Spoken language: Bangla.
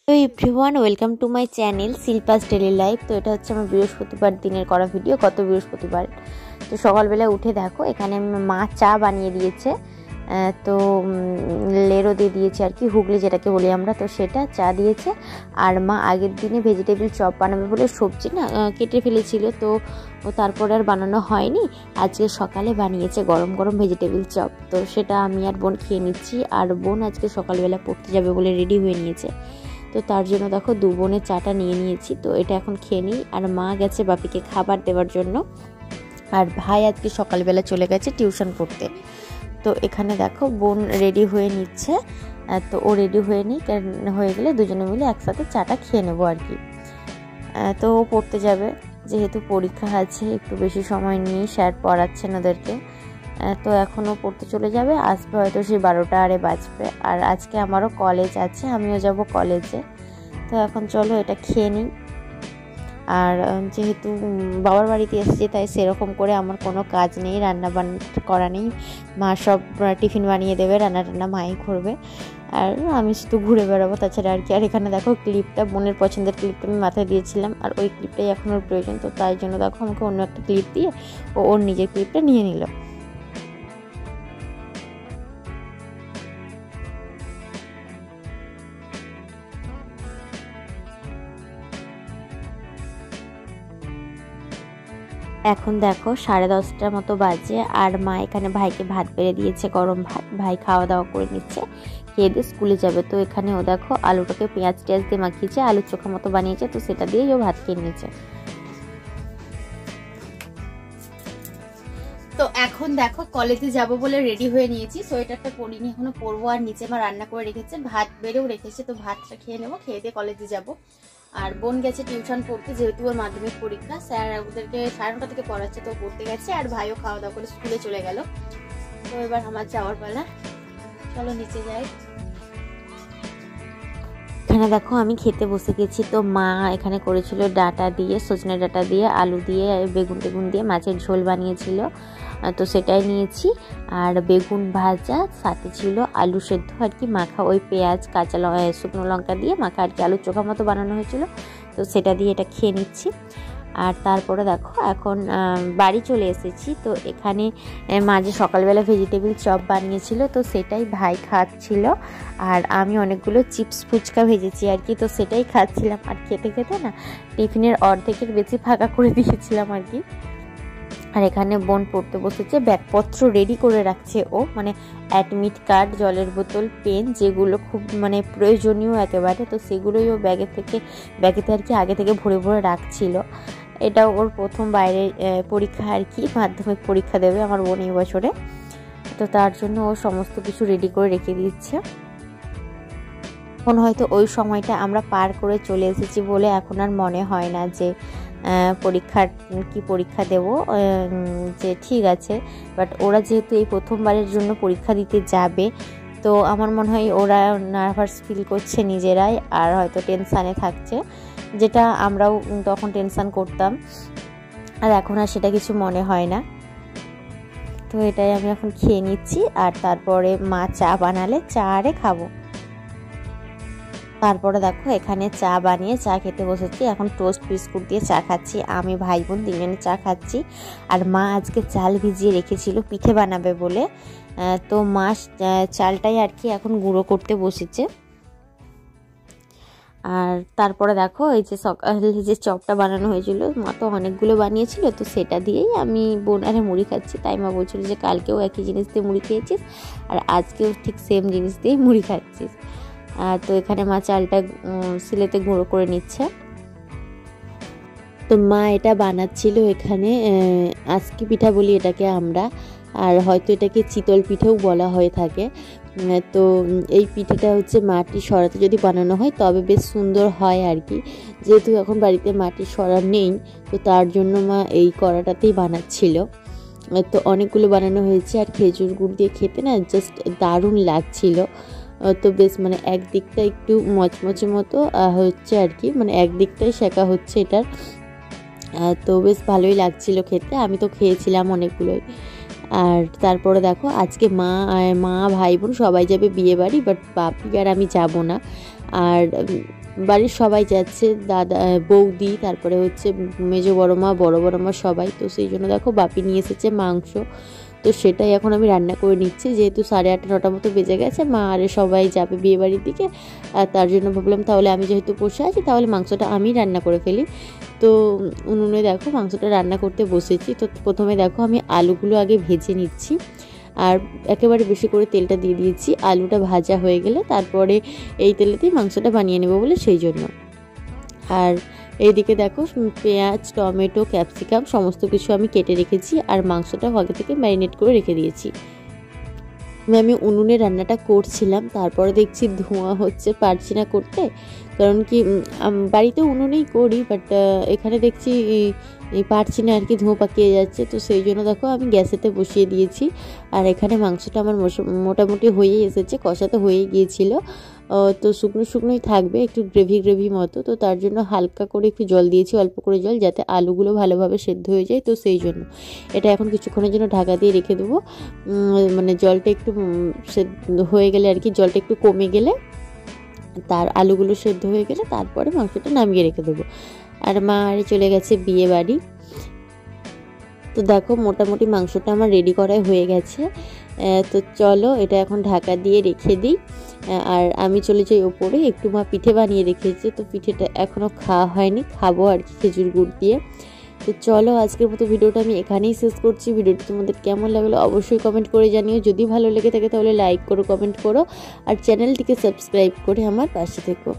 তো everyone welcome to my channel Shilpa's daily life. তো এটা হচ্ছে আমার বৃহস্পতিবার দিনের করা ভিডিও, গত বৃহস্পতিবার। তো সকালবেলা উঠে দেখো এখানে মা চা বানিয়ে দিয়েছে। তো লেরো দিয়ে দিয়েছে আর কি, হুগলি যেটাকে বলি আমরা, তো সেটা চা দিয়েছে। আর মা আগের দিনে ভেজিটেবিল চপ বানাবে বলে সবজি না কেটে ফেলেছিল, তো তারপরে আর বানানো হয়নি। আজকে সকালে বানিয়েছে গরম গরম ভেজিটেবিল চপ, তো সেটা আমি আর বোন খেয়ে নিচ্ছি। আর বোন আজকে সকালবেলা পড়তে যাবে বলে রেডি হয়ে নিয়েছে, তো তার জন্য দেখো দু বোনের চাটা নিয়ে নিয়েছি। তো এটা এখন খেয়ে নিই। আর মা গেছে বাপিকে খাবার দেওয়ার জন্য, আর ভাই আজকে সকালবেলা চলে গেছে টিউশন পড়তে। তো এখানে দেখো বোন রেডি হয়ে নিচ্ছে। তো ও রেডি হয়ে গেলে দুজনে মিলে একসাথে চাটা খেয়ে নেবো আর কি। তো ও পড়তে যাবে, যেহেতু পরীক্ষা আছে, একটু বেশি সময় নিয়ে স্যার পড়াচ্ছেন ওদেরকে। তো এখনও পড়তে চলে যাবে, আসবে হয়তো সেই 12টা আরে বাজবে। আর আজকে আমারও কলেজ আছে, আমিও যাব কলেজে। তো এখন চলো এটা খেয়ে নিই। আর যেহেতু বাবার বাড়িতে এসেছি, তাই সেরকম করে আমার কোনো কাজ নেই, রান্না বান্না করা নেই। মা সব টিফিন বানিয়ে দেবে, রান্না টান্না মাই করবে, আর আমি শুধু ঘুরে বেড়াবো, তাছাড়া আর কি। আর এখানে দেখো ক্লিপটা, বোনের পছন্দের ক্লিপটা আমি মাথায় দিয়েছিলাম, আর ওই ক্লিপটাই এখন ওর প্রয়োজন। তো তাই জন্য দেখো আমাকে অন্য একটা ক্লিপ দিয়ে ওর নিজের ক্লিপটা নিয়ে নিল। এখন দেখো 10:30টার মতো বাজে, আর মা এখানে ভাইকে ভাত বেড়ে দিয়েছে, গরম ভাত। ভাই খাওয়া দাওয়া করে নিচ্ছে, খেয়ে দিয়ে স্কুলে যাবে। তো এখানে ও দেখো আলুটাকে পেঁয়াজ টিয়াজ দিয়ে মাখিয়েছে, আলুর চোখা মতো বানিয়েছে, তো সেটা দিয়েই ও ভাত খেয়ে নিয়েছে। তো এখন দেখো কলেজে যাব বলে রেডি হয়ে নিয়েছি, সোয়েটারটা পরিনি, এখনো পরবো। আর নিচে মা রান্না করে রেখেছে, ভাত বেড়েও রেখেছে, তো ভাতটা খেয়ে নেবো, খেয়ে দিয়ে কলেজে যাব। আর বোন গেছে টিউশন পড়তে, যেহেতু ওর মাধ্যমিক পরীক্ষা, স্যার ওদেরকে 9:30 থেকে পড়াচ্ছে, তো পড়তে গেছে। আর ভাইও খাওয়া দাওয়া করে স্কুলে চলে গেল। তো এবার আমার যাওয়ার পালা, চলো নিচে যাই। এখানে দেখো আমি খেতে বসে গেছি। তো মা এখানে করেছিল ডাঁটা দিয়ে, সজনে ডাঁটা দিয়ে, আলু দিয়ে, বেগুন টেগুন দিয়ে মাছের ঝোল বানিয়েছিল, তো সেটাই নিয়েছি। আর বেগুন ভাজা, সাথে ছিল আলু সেদ্ধ আর কি মাখা, ওই পেঁয়াজ কাঁচা শুকনো লঙ্কা দিয়ে মাখা আর কি, আলুর চোখা মতো বানানো হয়েছিল, তো সেটা দিয়ে এটা খেয়ে নিচ্ছি। আর তারপরে দেখো এখন বাড়ি চলে এসেছি। তো এখানে মাঝে সকালবেলা ভেজিটেবিল চপ বানিয়েছিল, তো সেটাই ভাই খাচ্ছিল। আর আমি অনেকগুলো চিপস ফুচকা ভেজেছি আর কি, তো সেটাই খাচ্ছিলাম। আর খেতে খেতে না টিফিনের অর্ধেকের বেশি ফাঁকা করে দিয়েছিলাম আর কি। আর এখানে বোন পড়তে বসেছে, ব্যাগপত্র রেডি করে রাখছে ও, মানে অ্যাডমিট কার্ড, জলের বোতল, পেন, যেগুলো খুব মানে প্রয়োজনীয় একেবারে, তো সেগুলোই ও ব্যাগেতে আর কি আগে থেকে ভরে ভরে রাখছিল। এটা ওর প্রথম বাইরে পরীক্ষা আর কি, মাধ্যমিক পরীক্ষা দেবে আমার বোন এই বছরে, তো তার জন্য ও সমস্ত কিছু রেডি করে রেখে দিচ্ছে। এখন হয়তো ওই সময়টা আমরা পার করে চলে এসেছি বলে এখন আর মনে হয় না যে পরীক্ষা দেব, যে ঠিক আছে। বাট ওরা যেহেতু এই প্রথমবারের জন্য পরীক্ষা দিতে যাবে, তো আমার মনে হয় ওরা নার্ভাস ফিল করছে নিজেরাই, আর হয়তো টেনশানে থাকছে, যেটা আমরাও তখন টেনশান করতাম, আর এখন আর সেটা কিছু মনে হয় না। তো এটাই আমি এখন খেয়ে নিচ্ছি। আর তারপরে মা চা বানালে চা আরে খাবো। তারপরে দেখো এখানে চা বানিয়ে চা খেতে বসেছি, এখন টোস্ট বিস্কুট দিয়ে চা খাচ্ছি, আমি ভাই বোন তিনজনে চা খাচ্ছি। আর মা আজকে চাল ভিজিয়ে রেখেছিল পিঠে বানাবে বলে, তো মা চালটাই আর কি এখন গুঁড়ো করতে বসেছে। আর তারপরে দেখো এই যে সকালে যে চপটা বানানো হয়েছিল, মা তো অনেকগুলো বানিয়েছিল, তো সেটা দিয়েই আমি বোন আরে মুড়ি খাচ্ছি। তাই মা বলছিল যে কালকেও একই জিনিস দিয়ে মুড়ি খেয়েছিস, আর আজকেও ঠিক সেম জিনিস দিয়েই মুড়ি খাচ্ছিস। তো এখানে মা চালটা সিলেতে গুঁড়ো করে নিচ্ছে। তো মা এটা বানাচ্ছিল এখানে, আজকি পিঠা বলি এটাকে আমরা, আর হয়তো এটাকে চিতল পিঠেও বলা হয়ে থাকে। তো এই পিঠেটা হচ্ছে মাটির সরাতে যদি বানানো হয় তবে বেশ সুন্দর হয় আর কি। যেহেতু এখন বাড়িতে মাটির সরা নেই, তো তার জন্য মা এই কড়াটাতেই বানাচ্ছিল। তো অনেকগুলো বানানো হয়েছে, আর খেজুর গুড় দিয়ে খেতে না জাস্ট দারুণ লাগছিল। তো বেশ মানে একদিকটা একটু মচমচে মতো হচ্ছে আর কি, মানে একদিকটাই শেখা হচ্ছে এটার। তো বেশ ভালোই লাগছিল খেতে, আমি তো খেয়েছিলাম অনেকগুলোই। আর তারপরে দেখো আজকে মা ভাই বোন সবাই যাবে বিয়ে বাড়ি, বাট বাপি আর আমি যাব না। আর বাড়ির সবাই যাচ্ছে, দাদা বৌদি, তারপরে হচ্ছে মেজো বড় মা, বড় মা সবাই। তো সেই জন্য দেখো বাপি নিয়ে এসেছে মাংস, তো সেটাই এখন আমি রান্না করে নিচ্ছি। যেহেতু 8:30 9টা মতো বেজে গেছে, মা আর সবাই যাবে বিয়ে বাড়ির দিকে, আর তার জন্য ভাবলাম তাহলে আমি যেহেতু বসে আছি তাহলে মাংসটা আমি রান্না করে ফেলি। তো উনুনে দেখো মাংসটা রান্না করতে বসেছি। তো প্রথমে দেখো আমি আলুগুলো আগে ভেজে নিচ্ছি, আর একেবারে বেশি করে তেলটা দিয়ে দিয়েছি। আলুটা ভাজা হয়ে গেলে তারপরে এই তেলেতেই মাংসটা বানিয়ে নেব বলে সেই জন্য। আর এইদিকে দেখো পেঁয়াজ, টমেটো, ক্যাপসিকাম সমস্ত কিছু আমি কেটে রেখেছি, আর মাংসটা আগে থেকে ম্যারিনেট করে রেখে দিয়েছি। আমি উনুনে রান্নাটা করছিলাম, তারপরে দেখছি ধোঁয়া হচ্ছে, পারছি না করতে। কারণ কি বাড়িতে উনুনেই করি, বাট এখানে দেখছি পারছি না আর কি, ধোঁয়া পাকিয়ে যাচ্ছে। তো সেই জন্য দেখো আমি গ্যাসেতে বসিয়ে দিয়েছি। আর এখানে মাংসটা আমার মোটামুটি হয়েই এসেছে, কষা তো হয়েই গিয়েছিলো। তো শুকনোই থাকবে, একটু গ্রেভি মতো। তো তার জন্য হালকা করে একটু জল দিয়েছি, অল্প করে জল, যাতে আলুগুলো ভালোভাবে সেদ্ধ হয়ে যায়। তো সেই জন্য এটা এখন কিছুক্ষণের জন্য ঢাকা দিয়ে রেখে দেবো। মানে জলটা একটু সেদ্ধ হয়ে গেলে আর কি, জলটা একটু কমে গেলে, তার আলুগুলো সেদ্ধ হয়ে গেলে তারপরে মাংসটা নামিয়ে রেখে দেবো। আর মা আরে চলে গেছে বিয়ে বাড়ি। তো দেখো মোটামুটি মাংসটা আমার রেডি করা হয়ে গেছে। তো চলো এটা এখন ঢাকা দিয়ে রেখে দিই। আর আমি চলে যাই ওপরে, একটু মা পিঠে বানিয়ে রেখেছে, তো পিঠেটা এখনও খাওয়া হয়নি, খাবো আর কি খেজুর গুড় দিয়ে। তো চলো আজকের মতো ভিডিওটা আমি এখানেই শেষ করছি। ভিডিওটি তোমাদের কেমন লাগলো অবশ্যই কমেন্ট করে জানিও। যদি ভালো লেগে থাকে তাহলে লাইক করো, কমেন্ট করো, আর চ্যানেলটিকে সাবস্ক্রাইব করে আমার পাশে থেকো।